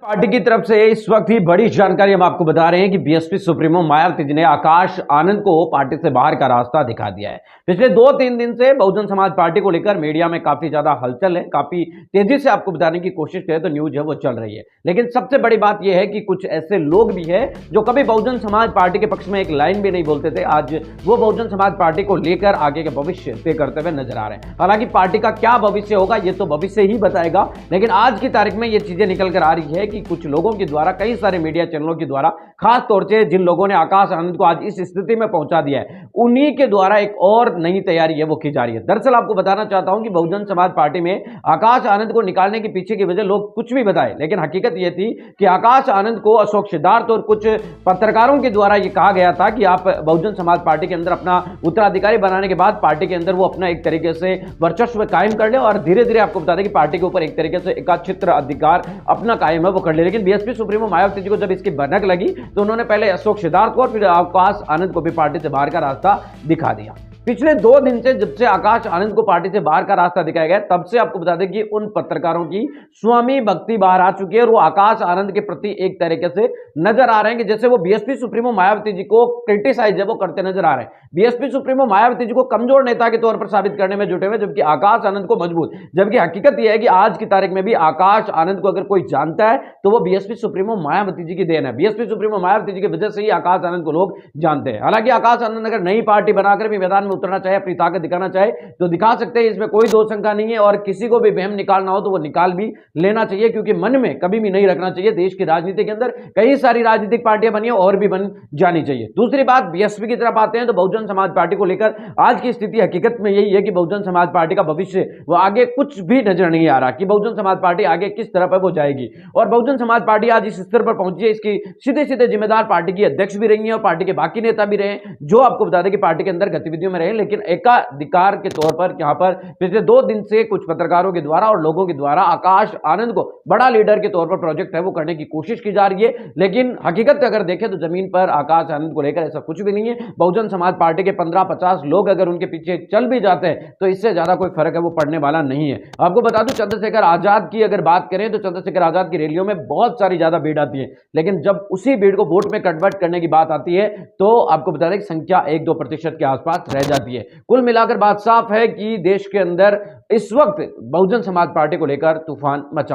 Party की तरफ से इस वक्त ही बड़ी जानकारी हम आपको बता रहे हैं कि बीएसपी सुप्रीमो मायावती जी ने आकाश आनंद को पार्टी से बाहर का रास्ता दिखा दिया है। पिछले 2-3 दिन से बहुजन समाज पार्टी को लेकर मीडिया में काफी ज्यादा हलचल है, काफी तेजी से आपको बताने की कोशिश करें तो न्यूज है वो चल रही है। लेकिन सबसे बड़ी बात यह है कि कुछ ऐसे लोग भी है जो कभी बहुजन समाज पार्टी के पक्ष में एक लाइन भी नहीं बोलते थे, आज वो बहुजन समाज पार्टी को लेकर आगे के भविष्य तय करते हुए नजर आ रहे हैं। हालांकि पार्टी का क्या भविष्य होगा ये तो भविष्य ही बताएगा, लेकिन आज की तारीख में ये चीजें निकल कर आ रही है कि कुछ लोगों के द्वारा, कई सारे मीडिया चैनलों के द्वारा, खास तौर से जिन लोगों ने आकाश आनंद को आज इस स्थिति में पहुंचा दिया है, उन्हीं के द्वारा एक और नई तैयारी है वो की जा रही है। दरअसल आपको बताना चाहता हूं कि बहुजन समाज पार्टी में आकाश आनंद को निकालने के पीछे की वजह लोग कुछ भी बताए, लेकिन हकीकत यह थी कि आकाश आनंद को अशोक सिद्धार्थ और कुछ पत्रकारों के द्वारा यह कहा गया था कि आप बहुजन समाज पार्टी के अंदर अपना उत्तराधिकारी बनाने के बाद पार्टी के अंदर वो अपना एक तरीके से वर्चस्व कायम कर ले और धीरे धीरे आपको बता दें कि पार्टी के ऊपर एक तरीके से एकाछत्र अधिकार अपना कायम है वो कर ले। लेकिन बीएसपी सुप्रीमो मायावती जी को जब इसकी भनक लगी तो उन्होंने पहले अशोक सिद्धार्थ को और फिर आकाश आनंद को भी पार्टी से बाहर का रास्ता दिखा दिया। पिछले 2 दिन से जब से आकाश आनंद को पार्टी से बाहर का रास्ता दिखाया गया, तब से आपको बता दें कि उन पत्रकारों की स्वामी भक्ति बाहर आ चुकी है और वो आकाश आनंद के प्रति एक तरीके से नजर आ रहे हैं कि जैसे वो बीएसपी सुप्रीमो मायावती जी को क्रिटिसाइज है वो करते नजर आ रहे हैं। बीएसपी सुप्रीमो मायावती जी को कमजोर नेता के तौर पर साबित करने में जुटे हुए, जबकि आकाश आनंद को मजबूत। जबकि हकीकत यह है कि आज की तारीख में भी आकाश आनंद को अगर कोई जानता है तो वो बीएसपी सुप्रीमो मायावती जी की देन है। बीएसपी सुप्रीमो मायावती जी की वजह से ही आकाश आनंद को लोग जानते हैं। हालांकि आकाश आनंद अगर नई पार्टी बनाकर भी मैदान में उतरना चाहे, अपनी ताकत दिखाना चाहे तो दिखा सकते हैं, इसमें कोई दो शंका नहीं है। और किसी को भी बहम निकालना हो तो वो निकाल भी लेना चाहिए, क्योंकि मन में कभी भी नहीं रखना चाहिए। देश की राजनीति के अंदर कई सारी राजनीतिक पार्टियां बनी है और भी बन जानी चाहिए। दूसरी बात, बीएसपी की तरफ आते हैं तो बहुजन समाज पार्टी को लेकर आज की स्थिति हकीकत में यही है कि बहुजन समाज पार्टी का भविष्य वो आगे कुछ भी नजर नहीं आ रहा कि बहुजन समाज पार्टी आगे किस तरफ है वो जाएगी। और बहुजन समाज पार्टी आज इस स्तर पर पहुंची है, इसकी सीधे सीधे जिम्मेदार पार्टी की अध्यक्ष भी रही है और पार्टी के बाकी नेता भी रहे, जो आपको बता दें कि पार्टी के अंदर गतिविधियों में रहे। लेकिन एकाधिकार के तौर पर यहां पर पिछले 2 दिन से कुछ पत्रकारों के द्वारा और लोगों के द्वारा आकाश आनंद को बड़ा लीडर के तौर पर प्रोजेक्ट है वो करने की कोशिश की जा रही है। लेकिन हकीकत अगर देखें तो जमीन पर आकाश आनंद को लेकर ऐसा कुछ भी नहीं है। बहुजन समाज पार्टी के 15-50 लोग अगर उनके पीछे चल भी जाते हैं तो इससे ज्यादा कोई फर्क है वो पड़ने वाला नहीं है। आपको बता दूं, चंद्रशेखर आजाद की अगर बात करें तो चंद्रशेखर आजाद की रैलियों में बहुत सारी ज्यादा भीड़ आती है, लेकिन जब उसी भीड़ को वोट में कन्वर्ट करने की बात आती है तो आपको बता दें कि संख्या 1-2% के आसपास रह जाती है। कुल मिलाकर बात साफ है कि देश के अंदर इस वक्त बहुजन समाज पार्टी को लेकर तूफान मचा